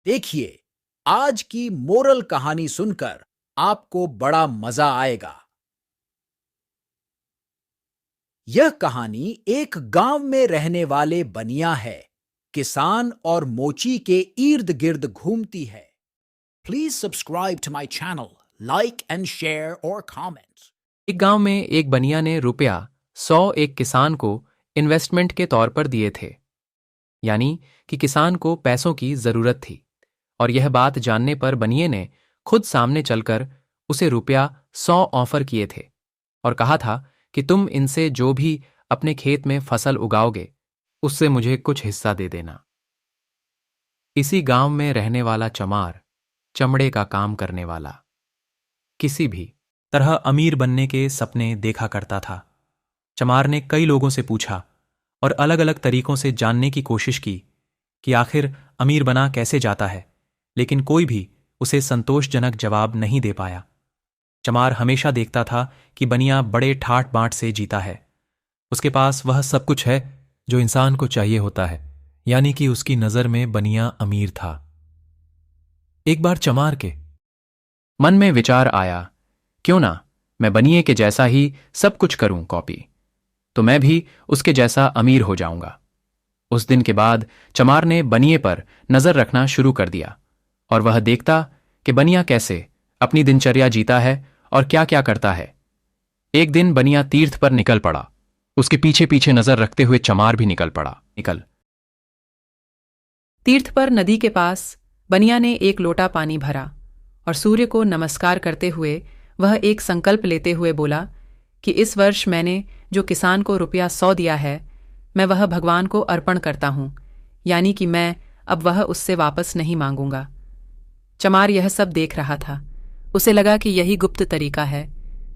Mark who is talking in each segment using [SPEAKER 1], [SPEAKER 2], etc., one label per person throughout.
[SPEAKER 1] देखिए, आज की मोरल कहानी सुनकर आपको बड़ा मजा आएगा। यह कहानी एक गांव में रहने वाले बनिया है। किसान और मोची के इर्द गिर्द घूमती है। Please subscribe to my channel, like and share और कमेंट।
[SPEAKER 2] एक गांव में एक बनिया ने रुपया 100 एक किसान को इन्वेस्टमेंट के तौर पर दिए थे। यानी कि किसान को पैसों की जरूरत थी, और यह बात जानने पर बनिए ने खुद सामने चलकर उसे रुपया 100 ऑफर किए थे और कहा था कि तुम इनसे जो भी अपने खेत में फसल उगाओगे उससे मुझे कुछ हिस्सा दे देना। इसी गांव में रहने वाला चमार, चमड़े का काम करने वाला, किसी भी तरह अमीर बनने के सपने देखा करता था। चमार ने कई लोगों से पूछा और अलग अलग तरीकों से जानने की कोशिश की कि आखिर अमीर बना कैसे जाता है, लेकिन कोई भी उसे संतोषजनक जवाब नहीं दे पाया। चमार हमेशा देखता था कि बनिया बड़े ठाट बांट से जीता है। उसके पास वह सब कुछ है जो इंसान को चाहिए होता है, यानी कि उसकी नजर में बनिया अमीर था। एक बार चमार के मन में विचार आया, क्यों ना मैं बनिए के जैसा ही सब कुछ करूं कॉपी, तो मैं भी उसके जैसा अमीर हो जाऊंगा। उस दिन के बाद चमार ने बनिए पर नजर रखना शुरू कर दिया और वह देखता कि बनिया कैसे अपनी दिनचर्या जीता है और क्या क्या करता है। एक दिन बनिया तीर्थ पर निकल पड़ा। उसके पीछे पीछे नजर रखते हुए चमार भी निकल
[SPEAKER 3] तीर्थ पर नदी के पास बनिया ने एक लोटा पानी भरा और सूर्य को नमस्कार करते हुए वह एक संकल्प लेते हुए बोला कि इस वर्ष मैंने जो किसान को रुपया 100 दिया है, मैं वह भगवान को अर्पण करता हूं, यानी कि मैं अब वह उससे वापस नहीं मांगूंगा। चमार यह सब देख रहा था। उसे लगा कि यही गुप्त तरीका है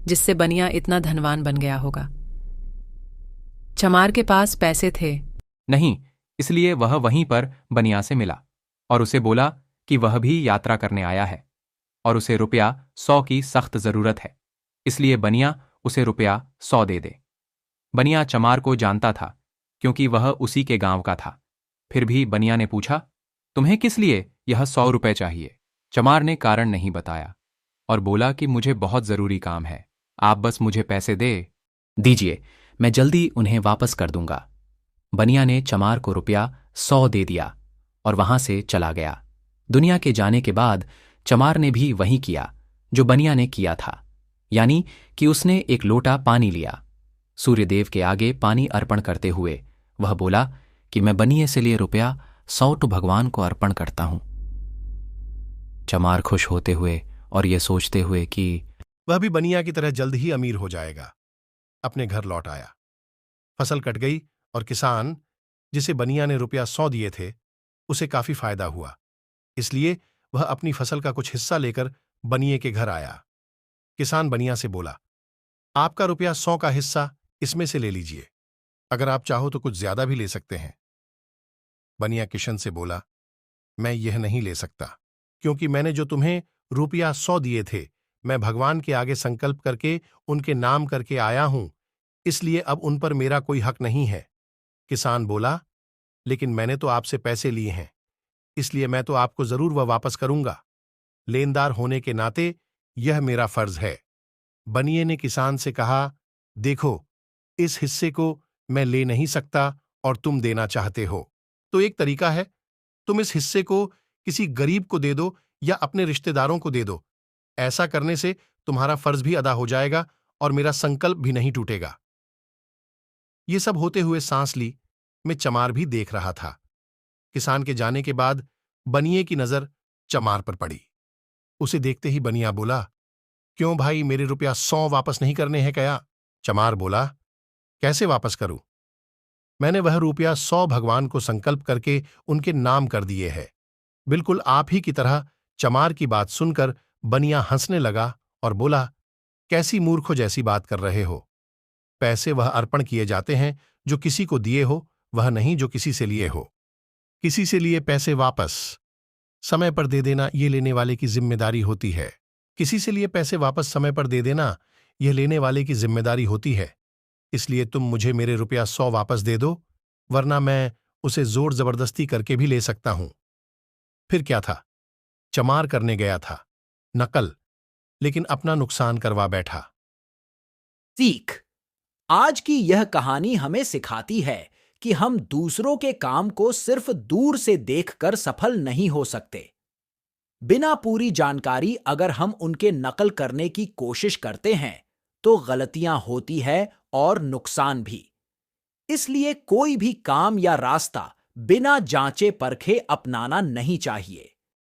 [SPEAKER 3] जिससे बनिया इतना धनवान बन गया होगा। चमार के पास पैसे थे
[SPEAKER 2] नहीं, इसलिए वह वहीं पर बनिया से मिला और उसे बोला कि वह भी यात्रा करने आया है और उसे रुपया 100 की सख्त जरूरत है, इसलिए बनिया उसे रुपया 100 दे दे। बनिया चमार को जानता था क्योंकि वह उसी के गांव का था। फिर भी बनिया ने पूछा, तुम्हें किस लिए यह 100 रुपए चाहिए? चमार ने कारण नहीं बताया और बोला कि मुझे बहुत जरूरी काम है, आप बस मुझे पैसे दीजिए, मैं जल्दी उन्हें वापस कर दूंगा। बनिया ने चमार को रुपया 100 दे दिया और वहां से चला गया। दुनिया के जाने के बाद चमार ने भी वही किया जो बनिया ने किया था, यानी कि उसने एक लोटा पानी लिया। सूर्यदेव के आगे पानी अर्पण करते हुए वह बोला कि मैं बनिए से लिए रुपया 100 तो भगवान को अर्पण करता हूं। चमार खुश होते हुए और ये सोचते हुए कि
[SPEAKER 4] वह भी बनिया की तरह जल्द ही अमीर हो जाएगा, अपने घर लौट आया। फसल कट गई और किसान, जिसे बनिया ने रुपया 100 दिए थे, उसे काफी फायदा हुआ। इसलिए वह अपनी फसल का कुछ हिस्सा लेकर बनिए के घर आया। किसान बनिया से बोला, आपका रुपया 100 का हिस्सा इसमें से ले लीजिए, अगर आप चाहो तो कुछ ज्यादा भी ले सकते हैं। बनिया किशन से बोला, मैं यह नहीं ले सकता, क्योंकि मैंने जो तुम्हें रुपया 100 दिए थे, मैं भगवान के आगे संकल्प करके उनके नाम करके आया हूं, इसलिए अब उन पर मेरा कोई हक नहीं है। किसान बोला, लेकिन मैंने तो आपसे पैसे लिए हैं, इसलिए मैं तो आपको जरूर वह वापस करूंगा। लेनदार होने के नाते यह मेरा फर्ज है। बनिए ने किसान से कहा, देखो, इस हिस्से को मैं ले नहीं सकता और तुम देना चाहते हो, तो एक तरीका है, तुम इस हिस्से को किसी गरीब को दे दो या अपने रिश्तेदारों को दे दो। ऐसा करने से तुम्हारा फर्ज भी अदा हो जाएगा और मेरा संकल्प भी नहीं टूटेगा। ये सब होते हुए सांस ली में चमार भी देख रहा था। किसान के जाने के बाद बनिए की नजर चमार पर पड़ी। उसे देखते ही बनिया बोला, क्यों भाई, मेरे रुपया 100 वापस नहीं करने हैं क्या? चमार बोला, कैसे वापस करूं? मैंने वह रुपया 100 भगवान को संकल्प करके उनके नाम कर दिए है। बिल्कुल आप ही की तरह। चमार की बात सुनकर बनिया हंसने लगा और बोला, कैसी मूर्खों जैसी बात कर रहे हो? पैसे वह अर्पण किए जाते हैं जो किसी को दिए हो, वह नहीं जो किसी से लिए हो। किसी से लिए पैसे वापस समय पर दे देना ये लेने वाले की जिम्मेदारी होती है। किसी से लिए पैसे वापस समय पर दे देना यह लेने वाले की जिम्मेदारी होती है। इसलिए तुम मुझे मेरे रुपया 100 वापस दे दो, वरना मैं उसे जोर जबरदस्ती करके भी ले सकता हूं। फिर क्या था? चमार करने गया था, नकल, लेकिन अपना नुकसान करवा बैठा।
[SPEAKER 1] सीख। आज की यह कहानी हमें सिखाती है कि हम दूसरों के काम को सिर्फ दूर से देखकर सफल नहीं हो सकते। बिना पूरी जानकारी अगर हम उनके नकल करने की कोशिश करते हैं, तो गलतियां होती है और नुकसान भी। इसलिए कोई भी काम या रास्ता बिना जांचे परखे अपनाना नहीं चाहिए।